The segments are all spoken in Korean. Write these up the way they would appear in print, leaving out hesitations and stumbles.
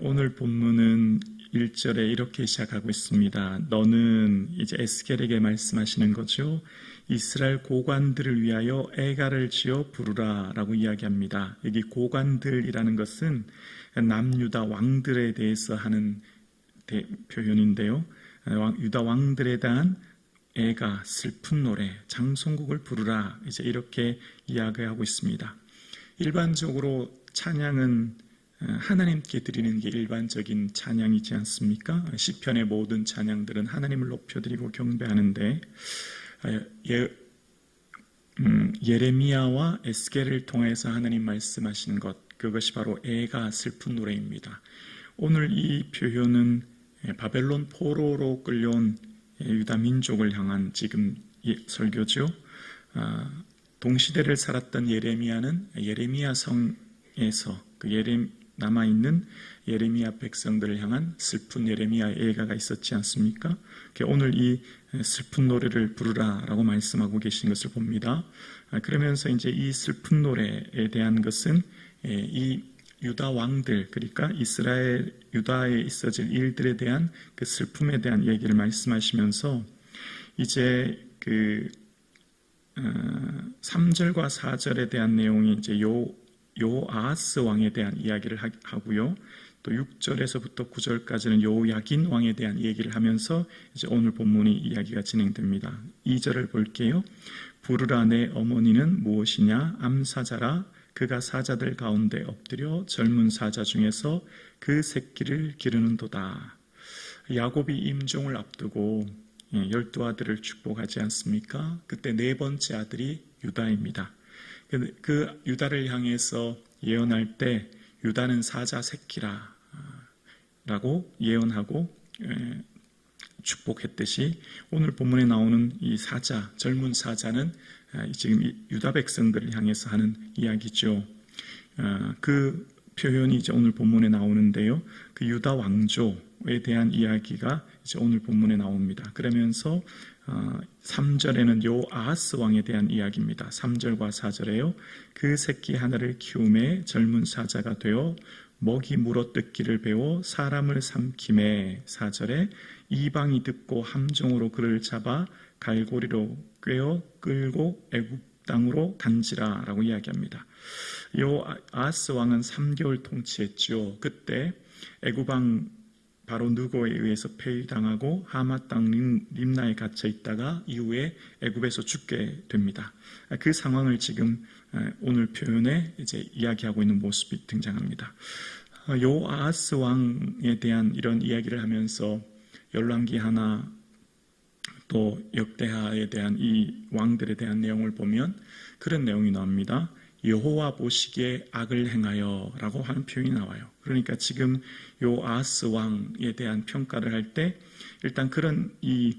오늘 본문은 1절에 이렇게 시작하고 있습니다. 너는 이제 에스겔에게 말씀하시는 거죠. 이스라엘 고관들을 위하여 애가를 지어 부르라 라고 이야기합니다. 여기 고관들이라는 것은 남유다 왕들에 대해서 하는 표현인데요. 유다 왕들에 대한 애가, 슬픈 노래, 장송곡을 부르라, 이제 이렇게 이야기하고 있습니다. 일반적으로 찬양은 하나님께 드리는 게 일반적인 찬양이지 않습니까? 시편의 모든 찬양들은 하나님을 높여드리고 경배하는데 예레미야와 에스겔을 통해서 하나님 말씀하시는 것, 그것이 바로 애가 슬픈 노래입니다. 오늘 이 표현은 바벨론 포로로 끌려온 유다 민족을 향한 지금 설교죠. 동시대를 살았던 예레미야는 예레미야 성에서 남아있는 예레미야 백성들을 향한 슬픈 예레미야의 애가가 있었지 않습니까? 오늘 이 슬픈 노래를 부르라라고 말씀하고 계신 것을 봅니다. 그러면서 이제 이 슬픈 노래에 대한 것은 이 유다 왕들, 그러니까 이스라엘 유다에 있어질 일들에 대한 그 슬픔에 대한 얘기를 말씀하시면서 이제 그 3절과 4절에 대한 내용이 이제 요아하스 왕에 대한 이야기를 하고요. 또 6절에서부터 9절까지는 요야긴 왕에 대한 얘기를 하면서 이제 오늘 본문이 이야기가 진행됩니다. 2절을 볼게요. 부르라 내 어머니는 무엇이냐? 암사자라 그가 사자들 가운데 엎드려 젊은 사자 중에서 그 새끼를 기르는도다. 야곱이 임종을 앞두고 12아들을 축복하지 않습니까? 그때 네 번째 아들이 유다입니다. 그 유다를 향해서 예언할 때 유다는 사자 새끼라 라고 예언하고 축복했듯이 오늘 본문에 나오는 이 사자, 젊은 사자는 지금 유다 백성들을 향해서 하는 이야기죠. 그 표현이 이제 오늘 본문에 나오는데요. 그 유다 왕조에 대한 이야기가 이제 오늘 본문에 나옵니다. 그러면서 3절에는 요아하스 왕에 대한 이야기입니다. 3절과 4절에요. 그 새끼 하나를 키움에 젊은 사자가 되어 먹이 물어뜯기를 배워 사람을 삼킴에 4절에 이방이 듣고 함정으로 그를 잡아 갈고리로 꿰어 끌고 애굽 땅으로 간지라 라고 이야기합니다. 요아하스 왕은 3개월 통치했죠. 그때 애굽 왕 바로 느고에 의해서 폐위당하고 하마 땅 림나에 갇혀 있다가 이후에 애굽에서 죽게 됩니다. 그 상황을 지금 오늘 표현에 이제 이야기하고 있는 모습이 등장합니다. 요아하스 왕에 대한 이런 이야기를 하면서 열왕기 하나 또 역대하에 대한 이 왕들에 대한 내용을 보면 그런 내용이 나옵니다. 여호와 보시기에 악을 행하여 라고 하는 표현이 나와요. 그러니까 지금 요아하스 왕에 대한 평가를 할 때 일단 그런 이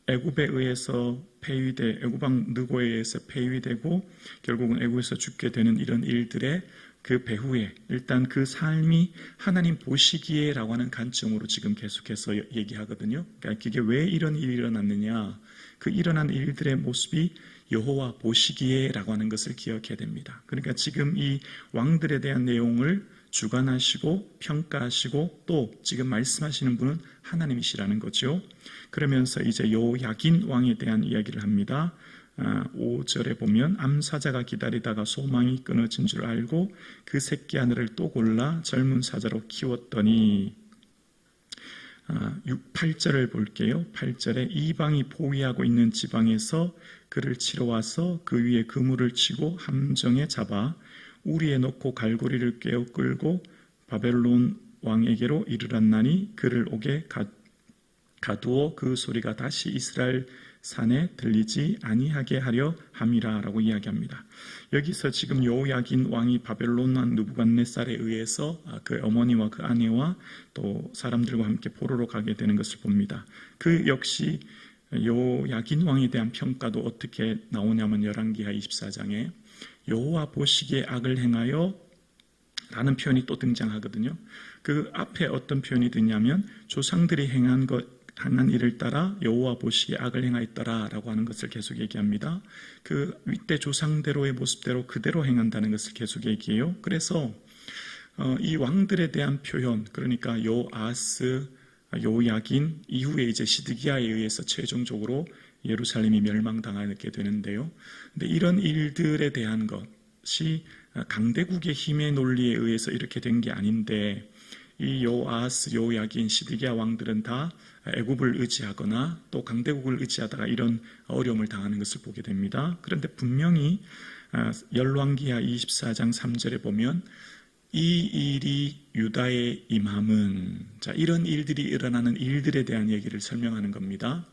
애굽에 의해서 애굽 왕 느고에 의해서 폐위되고 결국은 애굽에서 죽게 되는 이런 일들의 그 배후에 일단 그 삶이 하나님 보시기에 라고 하는 관점으로 지금 계속해서 얘기하거든요. 그러니까 그게 왜 이런 일이 일어났느냐, 그 일어난 일들의 모습이 여호와 보시기에 라고 하는 것을 기억해야 됩니다. 그러니까 지금 이 왕들에 대한 내용을 주관하시고 평가하시고 또 지금 말씀하시는 분은 하나님이시라는 거죠. 그러면서 이제 요야긴 왕에 대한 이야기를 합니다. 5절에 보면 암사자가 기다리다가 소망이 끊어진 줄 알고 그 새끼 하나를 또 골라 젊은 사자로 키웠더니 8절을 볼게요. 8절에 이방이 포위하고 있는 지방에서 그를 치러 와서 그 위에 그물을 치고 함정에 잡아 우리에 놓고 갈고리를 꿰어 끌고 바벨론 왕에게로 이르렀나니 그를 옥에 가두어 그 소리가 다시 이스라엘 산에 들리지 아니하게 하려 함이라 라고 이야기합니다. 여기서 지금 요야긴 왕이 바벨론 왕 느부갓네살에 의해서 그 어머니와 그 아내와 또 사람들과 함께 포로로 가게 되는 것을 봅니다. 그 역시 요야긴 왕에 대한 평가도 어떻게 나오냐면 열왕기하 24장에 여호와 보시기에 악을 행하여 라는 표현이 또 등장하거든요. 그 앞에 어떤 표현이 드냐면 조상들이 행한 일을 따라 여호와 보시기에 악을 행하였더라 라고 하는 것을 계속 얘기합니다. 그 윗대 조상대로의 모습대로 그대로 행한다는 것을 계속 얘기해요. 그래서 이 왕들에 대한 표현, 그러니까 요아스, 요야긴 이후에 이제 시드기야에 의해서 최종적으로 예루살렘이 멸망당하게 되는데요. 근데 이런 일들에 대한 것이 강대국의 힘의 논리에 의해서 이렇게 된 게 아닌데, 이 요아스, 요야긴, 시드기야 왕들은 다 애굽을 의지하거나 또 강대국을 의지하다가 이런 어려움을 당하는 것을 보게 됩니다. 그런데 분명히 열왕기하 24장 3절에 보면 이 일이 유다의 임함은, 자, 이런 일들이 일어나는 일들에 대한 얘기를 설명하는 겁니다.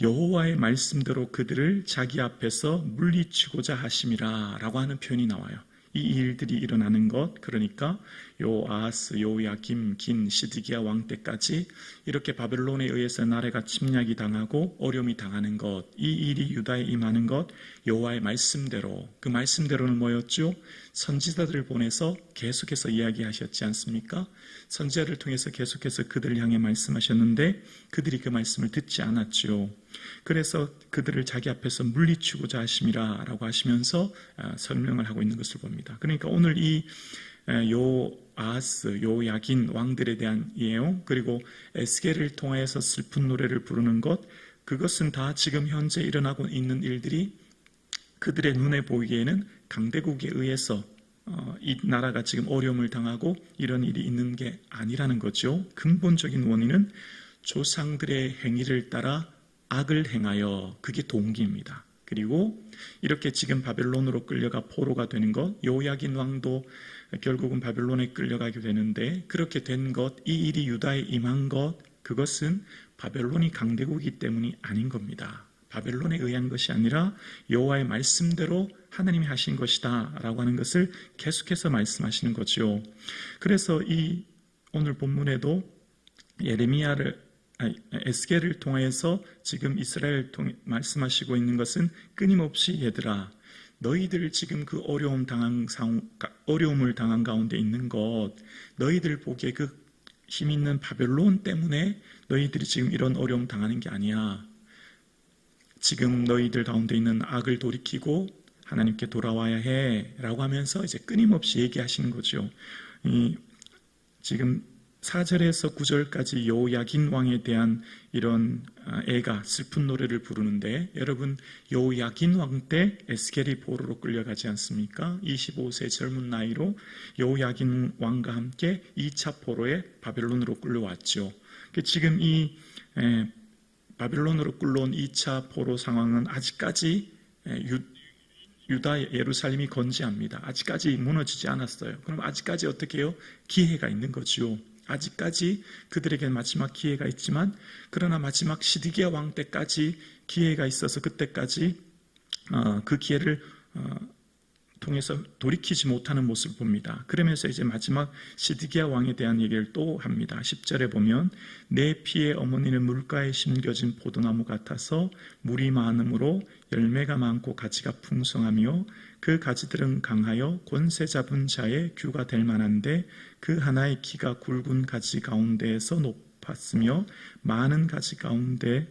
여호와의 말씀대로 그들을 자기 앞에서 물리치고자 하심이라 라고 하는 표현이 나와요. 이 일들이 일어나는 것, 그러니까 요아스, 요야김, 긴, 시드기야 왕 때까지 이렇게 바벨론에 의해서 나라가 침략이 당하고 어려움이 당하는 것, 이 일이 유다에 임하는 것, 여호와의 말씀대로, 그 말씀대로는 뭐였죠? 선지자들을 보내서 계속해서 이야기하셨지 않습니까? 선지자를 통해서 계속해서 그들을 향해 말씀하셨는데 그들이 그 말씀을 듣지 않았죠. 그래서 그들을 자기 앞에서 물리치고자 하심이라 라고 하시면서 설명을 하고 있는 것을 봅니다. 그러니까 오늘 이 요아스, 요야긴 왕들에 대한 예언, 그리고 에스겔을 통해서 슬픈 노래를 부르는 것, 그것은 다 지금 현재 일어나고 있는 일들이 그들의 눈에 보이기에는 강대국에 의해서 이 나라가 지금 어려움을 당하고 이런 일이 있는 게 아니라는 거죠. 근본적인 원인은 조상들의 행위를 따라 악을 행하여, 그게 동기입니다. 그리고 이렇게 지금 바벨론으로 끌려가 포로가 되는 것, 요야긴 왕도 결국은 바벨론에 끌려가게 되는데, 그렇게 된 것, 이 일이 유다에 임한 것, 그것은 바벨론이 강대국이기 때문이 아닌 겁니다. 바벨론에 의한 것이 아니라 여호와의 말씀대로 하나님이 하신 것이다 라고 하는 것을 계속해서 말씀하시는 거죠. 그래서 이 오늘 본문에도 에스겔을 통해서 지금 이스라엘을 통해 말씀하시고 있는 것은 끊임없이 얘들아, 너희들 지금 그 어려움을 당한 가운데 있는 것, 너희들 보기에 그 힘 있는 바벨론 때문에 너희들이 지금 이런 어려움 당하는 게 아니야. 지금 너희들 가운데 있는 악을 돌이키고 하나님께 돌아와야 해 라고 하면서 이제 끊임없이 얘기하시는 거죠. 지금 4절에서 9절까지 요야긴 왕에 대한 이런 애가 슬픈 노래를 부르는데, 여러분 요야긴 왕 때 에스겔이 포로로 끌려가지 않습니까? 25세 젊은 나이로 요야긴 왕과 함께 2차 포로에 바벨론으로 끌려왔죠. 지금 이 바벨론으로 끌려온 2차 포로 상황은 아직까지 유다 예루살렘이 건재합니다. 아직까지 무너지지 않았어요. 그럼 아직까지 어떻게 해요? 기회가 있는 거죠. 아직까지 그들에게 마지막 기회가 있지만, 그러나 마지막 시드기야 왕 때까지 기회가 있어서 그때까지 그 기회를 통해서 돌이키지 못하는 모습을 봅니다. 그러면서 이제 마지막 시드기야 왕에 대한 얘기를 또 합니다. 10절에 보면 내 피의 어머니는 물가에 심겨진 포도나무 같아서 물이 많음으로 열매가 많고 가지가 풍성하며 그 가지들은 강하여 권세 잡은 자의 규가 될 만한데 그 하나의 키가 굵은 가지 가운데에서 높았으며 많은 가지 가운데서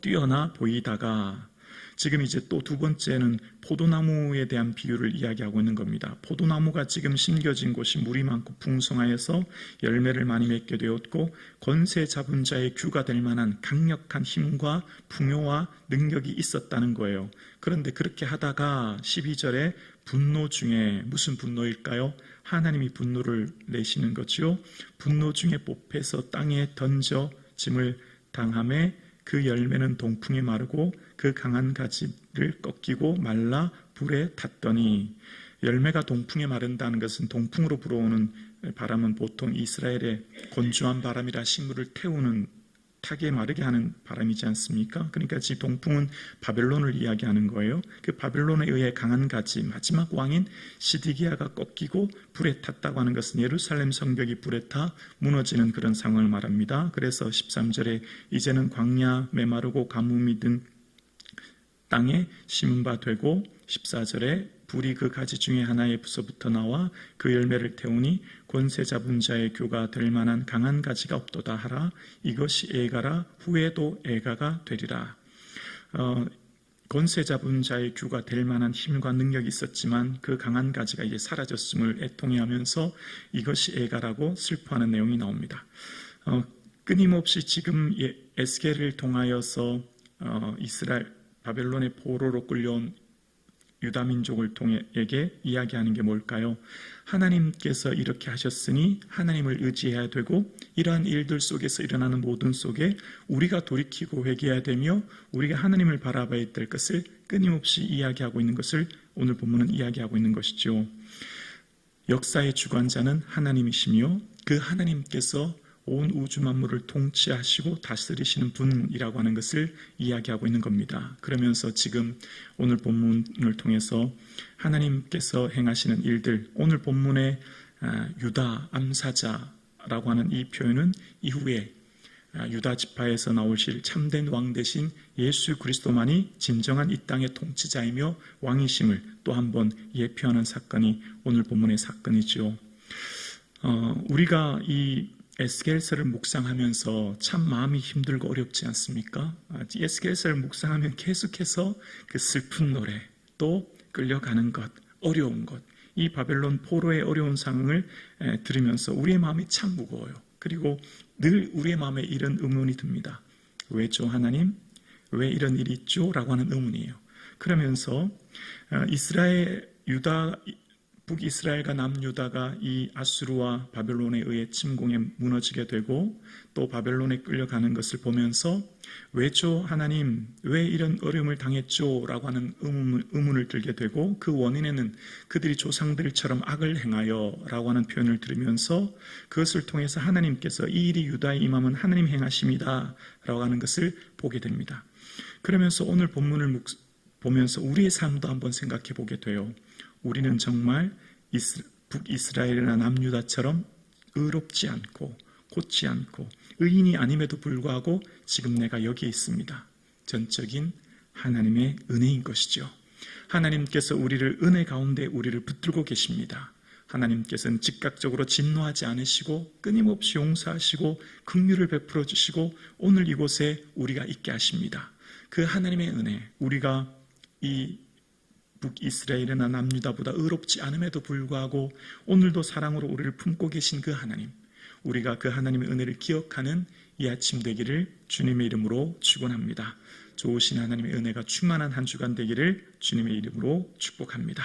뛰어나 보이다가, 지금 이제 또 두 번째는 포도나무에 대한 비유를 이야기하고 있는 겁니다. 포도나무가 지금 심겨진 곳이 물이 많고 풍성하여서 열매를 많이 맺게 되었고 권세 잡은 자의 규가 될 만한 강력한 힘과 풍요와 능력이 있었다는 거예요. 그런데 그렇게 하다가 12절에 분노 중에, 무슨 분노일까요? 하나님이 분노를 내시는 거죠. 분노 중에 뽑혀서 땅에 던져짐을 당함에 그 열매는 동풍에 마르고 그 강한 가지를 꺾이고 말라 불에 탔더니, 열매가 동풍에 마른다는 것은 동풍으로 불어오는 바람은 보통 이스라엘의 건조한 바람이라 식물을 태우는, 타게 마르게 하는 바람이지 않습니까? 그러니까 지금 동풍은 바벨론을 이야기하는 거예요. 그 바벨론에 의해 강한 가지, 마지막 왕인 시드기야가 꺾이고 불에 탔다고 하는 것은 예루살렘 성벽이 불에 타 무너지는 그런 상황을 말합니다. 그래서 13절에 이제는 광야 메마르고 가뭄이 든 땅에 심은 바 되고, 14절에 불이 그 가지 중에 하나에서부터 나와 그 열매를 태우니 권세 잡은 자의 규가 될 만한 강한 가지가 없도다 하라. 이것이 애가라. 후에도 애가가 되리라. 권세 잡은 자의 규가 될 만한 힘과 능력이 있었지만 그 강한 가지가 이제 사라졌음을 애통해하면서 이것이 애가라고 슬퍼하는 내용이 나옵니다. 끊임없이 지금 에스겔을 통하여서 이스라엘 바벨론의 포로로 끌려온 유다 민족을 통해에게 이야기하는 게 뭘까요? 하나님께서 이렇게 하셨으니 하나님을 의지해야 되고 이러한 일들 속에서 일어나는 모든 속에 우리가 돌이키고 회개해야 되며 우리가 하나님을 바라봐야 될 것을 끊임없이 이야기하고 있는 것을 오늘 본문은 이야기하고 있는 것이죠. 역사의 주관자는 하나님이시며 그 하나님께서 온 우주 만물을 통치하시고 다스리시는 분이라고 하는 것을 이야기하고 있는 겁니다. 그러면서 지금 오늘 본문을 통해서 하나님께서 행하시는 일들, 오늘 본문의 유다 암사자라고 하는 이 표현은 이후에 유다 지파에서 나오실 참된 왕 대신 예수 그리스도만이 진정한 이 땅의 통치자이며 왕이심을 또 한 번 예표하는 사건이 오늘 본문의 사건이죠. 우리가 이 에스겔서를 묵상하면서 참 마음이 힘들고 어렵지 않습니까? 에스겔서를 묵상하면 계속해서 그 슬픈 노래, 또 끌려가는 것, 어려운 것, 이 바벨론 포로의 어려운 상황을 들으면서 우리의 마음이 참 무거워요. 그리고 늘 우리의 마음에 이런 의문이 듭니다. 왜죠, 하나님? 왜 이런 일이 있죠? 라고 하는 의문이에요. 그러면서 북이스라엘과 남유다가 이 아수르와 바벨론에 의해 침공에 무너지게 되고 또 바벨론에 끌려가는 것을 보면서 왜죠 하나님 왜 이런 어려움을 당했죠? 라고 하는 의문을 들게 되고 그 원인에는 그들이 조상들처럼 악을 행하여 라고 하는 표현을 들으면서 그것을 통해서 하나님께서 이 일이 유다에 임함은 하나님 행하심이다 라고 하는 것을 보게 됩니다. 그러면서 오늘 본문을 보면서 우리의 삶도 한번 생각해 보게 돼요. 우리는 정말 북이스라엘이나 남유다처럼 의롭지 않고 곧지 않고 의인이 아님에도 불구하고 지금 내가 여기에 있습니다. 전적인 하나님의 은혜인 것이죠. 하나님께서 우리를 은혜 가운데 우리를 붙들고 계십니다. 하나님께서는 즉각적으로 진노하지 않으시고 끊임없이 용서하시고 긍휼을 베풀어 주시고 오늘 이곳에 우리가 있게 하십니다. 그 하나님의 은혜, 우리가 이 북이스라엘이나 남유다보다 의롭지 않음에도 불구하고 오늘도 사랑으로 우리를 품고 계신 그 하나님, 우리가 그 하나님의 은혜를 기억하는 이 아침 되기를 주님의 이름으로 축원합니다. 좋으신 하나님의 은혜가 충만한 한 주간 되기를 주님의 이름으로 축복합니다.